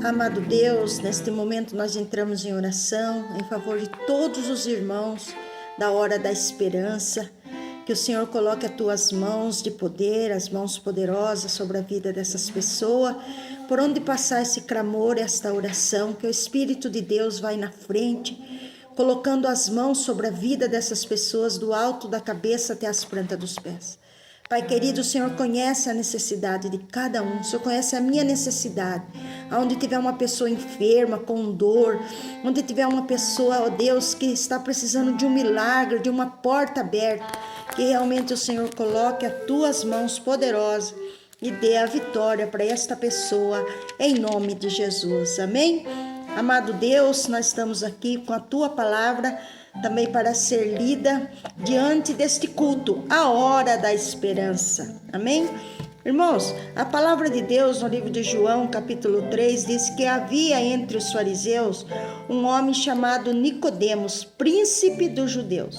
Amado Deus, neste momento nós entramos em oração em favor de todos os irmãos da hora da esperança. Que o Senhor coloque as tuas mãos de poder, as mãos poderosas sobre a vida dessas pessoas, por onde passar esse clamor, esta oração, que o Espírito de Deus vai na frente, colocando as mãos sobre a vida dessas pessoas, do alto da cabeça até as plantas dos pés. Pai querido, o Senhor conhece a necessidade de cada um, o Senhor conhece a minha necessidade. Onde tiver uma pessoa enferma, com dor, onde tiver uma pessoa, ó Deus, que está precisando de um milagre, de uma porta aberta, que realmente o Senhor coloque as tuas mãos poderosas e dê a vitória para esta pessoa, em nome de Jesus. Amém? Amado Deus, nós estamos aqui com a tua palavra, também para ser lida diante deste culto, a hora da esperança. Amém? Irmãos, a palavra de Deus no livro de João, capítulo 3, diz que havia entre os fariseus um homem chamado Nicodemos, príncipe dos judeus.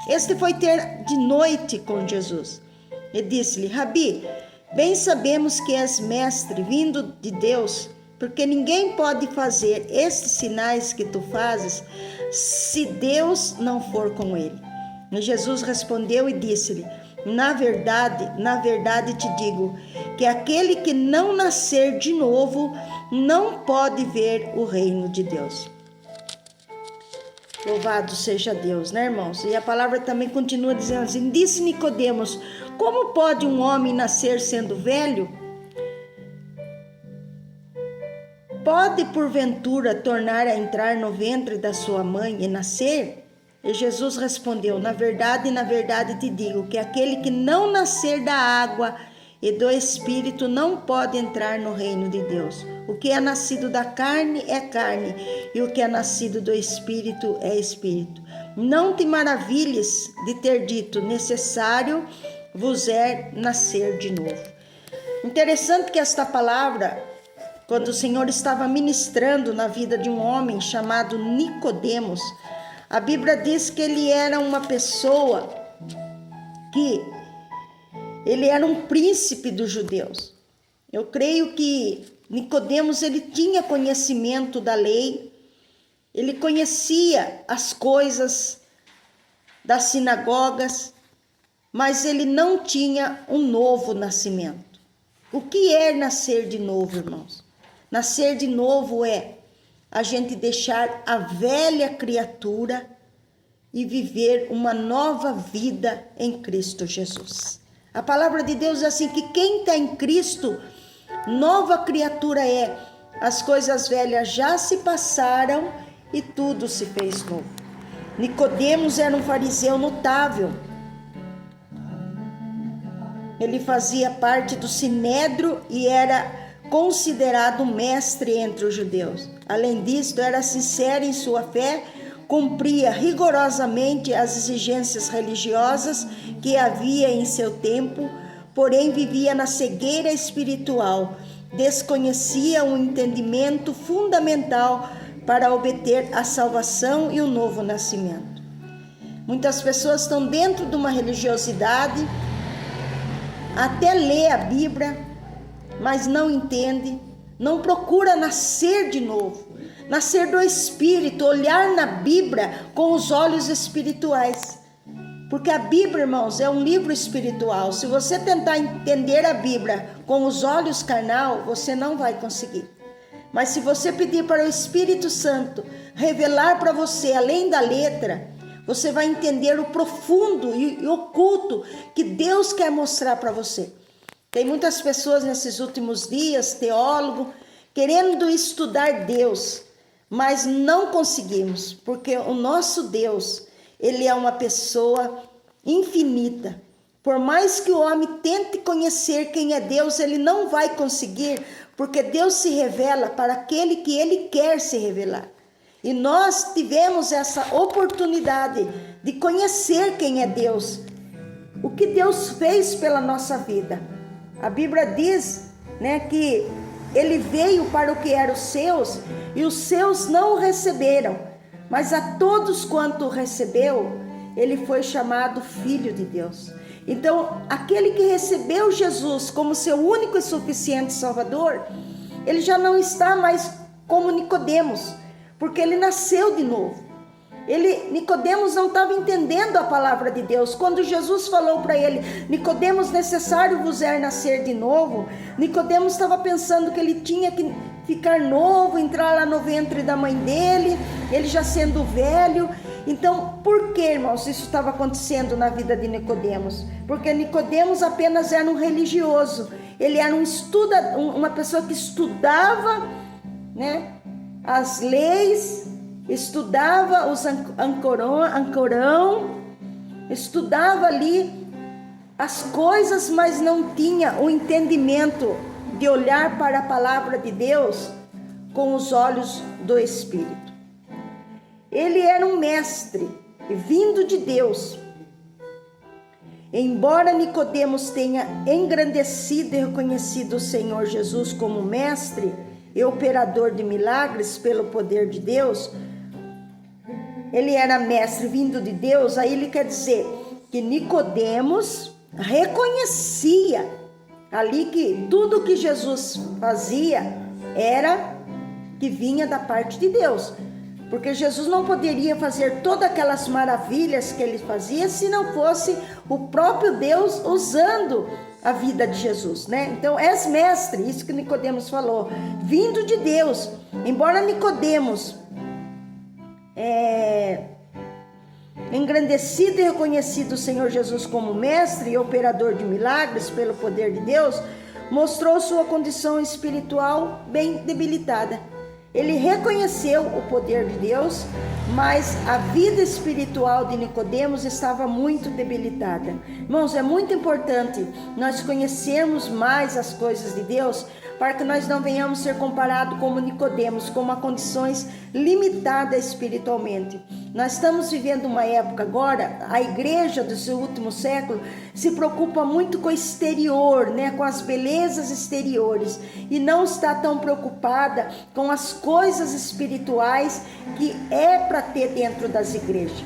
Este foi ter de noite com Jesus e disse-lhe: Rabi, bem sabemos que és mestre vindo de Deus, porque ninguém pode fazer estes sinais que tu fazes se Deus não for com ele. E Jesus respondeu e disse-lhe: na verdade te digo que aquele que não nascer de novo não pode ver o reino de Deus. Louvado seja Deus, né, irmãos? E a palavra também continua dizendo assim: disse Nicodemos: como pode um homem nascer sendo velho? Pode porventura tornar a entrar no ventre da sua mãe e nascer? E Jesus respondeu: na verdade te digo que aquele que não nascer da água e do Espírito não pode entrar no reino de Deus. O que é nascido da carne é carne, e o que é nascido do Espírito é Espírito. Não te maravilhes de ter dito: necessário vos é nascer de novo. Interessante que esta palavra, quando o Senhor estava ministrando na vida de um homem chamado Nicodemos, a Bíblia diz que ele era uma pessoa ele era um príncipe dos judeus. Eu creio que Nicodemos, ele tinha conhecimento da lei, ele conhecia as coisas das sinagogas, mas ele não tinha um novo nascimento. O que é nascer de novo, irmãos? Nascer de novo é a gente deixar a velha criatura e viver uma nova vida em Cristo Jesus. A palavra de Deus é assim, que quem está em Cristo, nova criatura é. As coisas velhas já se passaram e tudo se fez novo. Nicodemos era um fariseu notável. Ele fazia parte do sinédrio e era considerado mestre entre os judeus. Além disso, era sincero em sua fé, cumpria rigorosamente as exigências religiosas que havia em seu tempo, porém vivia na cegueira espiritual, desconhecia um entendimento fundamental para obter a salvação e o novo nascimento. Muitas pessoas estão dentro de uma religiosidade, até lê a Bíblia, mas não entende, não procura nascer de novo, nascer do Espírito, olhar na Bíblia com os olhos espirituais. Porque a Bíblia, irmãos, é um livro espiritual. Se você tentar entender a Bíblia com os olhos carnal, você não vai conseguir. Mas se você pedir para o Espírito Santo revelar para você, além da letra, você vai entender o profundo e oculto que Deus quer mostrar para você. Tem muitas pessoas nesses últimos dias, teólogos, querendo estudar Deus, mas não conseguimos, porque o nosso Deus, ele é uma pessoa infinita. Por mais que o homem tente conhecer quem é Deus, ele não vai conseguir, porque Deus se revela para aquele que ele quer se revelar. E nós tivemos essa oportunidade de conhecer quem é Deus, o que Deus fez pela nossa vida. A Bíblia diz, que ele veio para o que eram os seus, e os seus não o receberam. Mas a todos quanto recebeu, ele foi chamado Filho de Deus. Então, aquele que recebeu Jesus como seu único e suficiente Salvador, ele já não está mais como Nicodemos, porque ele nasceu de novo. Nicodemos não estava entendendo a palavra de Deus. Quando Jesus falou para ele, Nicodemos, necessário vos é nascer de novo, Nicodemos estava pensando que ele tinha que ficar novo, entrar lá no ventre da mãe dele, ele já sendo velho. Então, por que, irmãos, isso estava acontecendo na vida de Nicodemos? Porque Nicodemos apenas era um religioso, ele era uma pessoa que estudava, né, as leis, estudava os ancorão, estudava ali as coisas, mas não tinha o entendimento de olhar para a palavra de Deus com os olhos do Espírito. Ele era um mestre vindo de Deus. Embora Nicodemos tenha engrandecido e reconhecido o Senhor Jesus como mestre e operador de milagres pelo poder de Deus, ele era mestre vindo de Deus. Aí ele quer dizer que Nicodemos reconhecia ali que tudo que Jesus fazia era que vinha da parte de Deus, porque Jesus não poderia fazer todas aquelas maravilhas que ele fazia se não fosse o próprio Deus usando a vida de Jesus, né? Então, és mestre, isso que Nicodemos falou, vindo de Deus. Embora Nicodemos engrandecido e reconhecido o Senhor Jesus como mestre e operador de milagres pelo poder de Deus, mostrou sua condição espiritual bem debilitada. Ele reconheceu o poder de Deus, mas a vida espiritual de Nicodemos estava muito debilitada. Irmãos, é muito importante nós conhecermos mais as coisas de Deus, para que nós não venhamos ser comparados como Nicodemos, com uma condições limitada espiritualmente. Nós estamos vivendo uma época agora, a igreja do seu último século se preocupa muito com o exterior, né, com as belezas exteriores, e não está tão preocupada com as coisas espirituais que é para ter dentro das igrejas.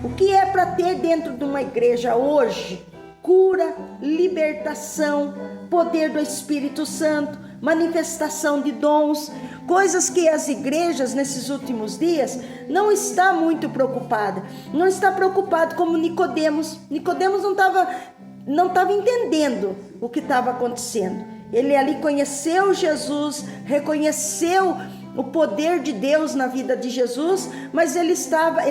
O que é para ter dentro de uma igreja hoje? Cura, libertação, poder do Espírito Santo, manifestação de dons, coisas que as igrejas nesses últimos dias não está muito preocupada. Não está preocupado como Nicodemos. Nicodemos não estava entendendo o que estava acontecendo. Ele ali conheceu Jesus, reconheceu o poder de Deus na vida de Jesus, mas ele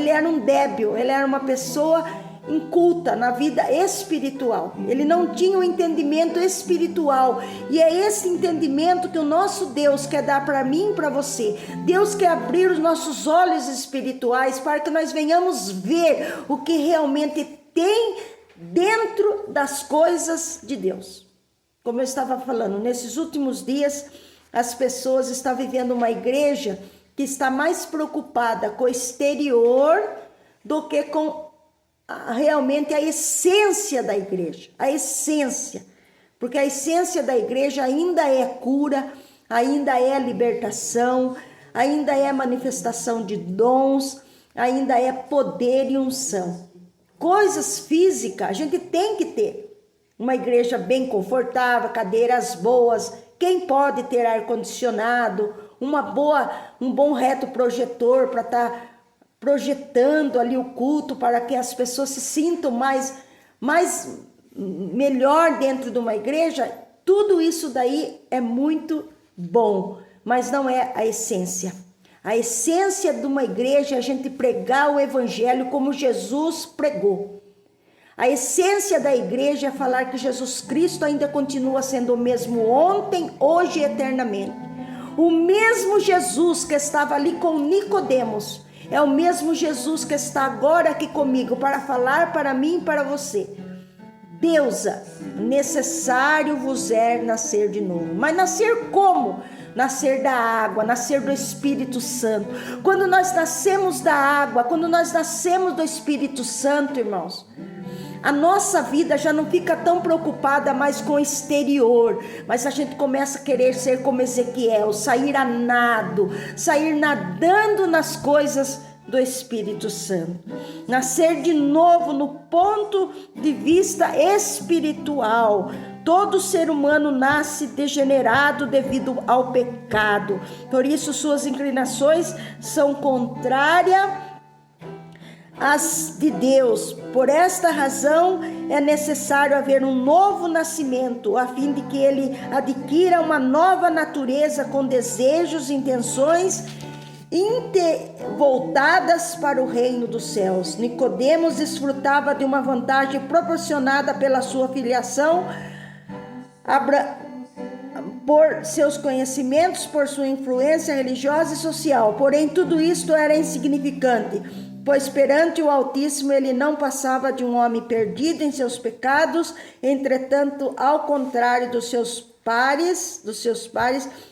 era um débil, ele era uma pessoa inculta na vida espiritual. Ele não tinha o entendimento espiritual, e é esse entendimento que o nosso Deus quer dar para mim e para você. Deus quer abrir os nossos olhos espirituais para que nós venhamos ver o que realmente tem dentro das coisas de Deus. Como eu estava falando, nesses últimos dias as pessoas estão vivendo uma igreja que está mais preocupada com o exterior do que com realmente a essência da igreja, a essência, porque a essência da igreja ainda é cura, ainda é libertação, ainda é manifestação de dons, ainda é poder e unção. Coisas físicas a gente tem que ter, uma igreja bem confortável, cadeiras boas, quem pode ter ar-condicionado, um bom reto projetor para estar projetando ali o culto, para que as pessoas se sintam melhor dentro de uma igreja. Tudo isso daí é muito bom, mas não é a essência. A essência de uma igreja é a gente pregar o evangelho como Jesus pregou. A essência da igreja é falar que Jesus Cristo ainda continua sendo o mesmo ontem, hoje e eternamente. O mesmo Jesus que estava ali com Nicodemos é o mesmo Jesus que está agora aqui comigo para falar para mim e para você. Deusa, necessário vos é nascer de novo. Mas nascer como? Nascer da água, nascer do Espírito Santo. Quando nós nascemos da água, quando nós nascemos do Espírito Santo, irmãos, a nossa vida já não fica tão preocupada mais com o exterior, mas a gente começa a querer ser como Ezequiel, sair a nado, sair nadando nas coisas do Espírito Santo. Nascer de novo no ponto de vista espiritual. todo ser humano nasce degenerado devido ao pecado. Por isso, suas inclinações são contrárias às de Deus. Por esta razão, é necessário haver um novo nascimento, a fim de que ele adquira uma nova natureza com desejos e intenções voltadas para o reino dos céus. Nicodemos desfrutava de uma vantagem proporcionada pela sua filiação, por seus conhecimentos, por sua influência religiosa e social. Porém, tudo isto era insignificante, pois perante o Altíssimo ele não passava de um homem perdido em seus pecados. Entretanto, ao contrário dos seus pares,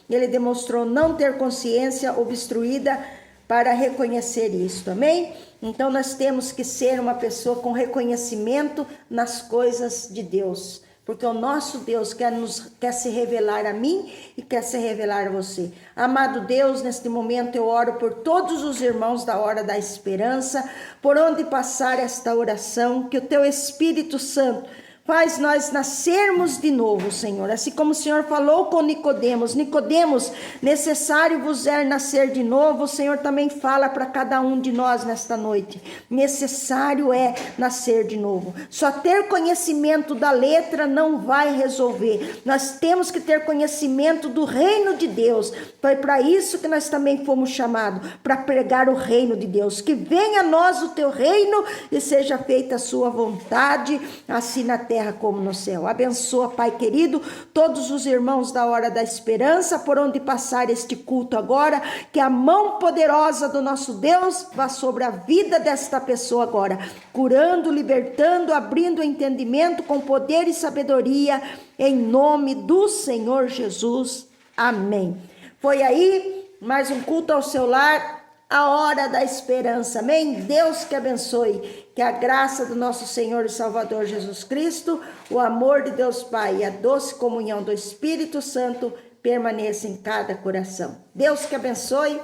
ele demonstrou não ter consciência obstruída para reconhecer isto. Amém? Então nós temos que ser uma pessoa com reconhecimento nas coisas de Deus, porque o nosso Deus quer se revelar a mim e quer se revelar a você. Amado Deus, neste momento eu oro por todos os irmãos da Hora da Esperança, por onde passar esta oração, que o teu Espírito Santo faz nós nascermos de novo, Senhor. Assim como o Senhor falou com Nicodemos: Nicodemos, necessário vos é nascer de novo. O Senhor também fala para cada um de nós nesta noite: necessário é nascer de novo. Só ter conhecimento da letra não vai resolver. Nós temos que ter conhecimento do reino de Deus. Foi para isso que nós também fomos chamados, para pregar o reino de Deus. Que venha a nós o teu reino e seja feita a sua vontade, assim na terra como no céu. Abençoa, Pai querido, todos os irmãos da Hora da Esperança, por onde passar este culto agora, que a mão poderosa do nosso Deus vá sobre a vida desta pessoa agora, curando, libertando, abrindo o entendimento com poder e sabedoria, em nome do Senhor Jesus. Amém. Foi aí mais um culto ao seu lar, a Hora da Esperança. Amém? Deus que abençoe. Que a graça do nosso Senhor e Salvador Jesus Cristo, o amor de Deus Pai e a doce comunhão do Espírito Santo permaneça em cada coração. Deus que abençoe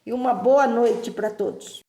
e uma boa noite para todos.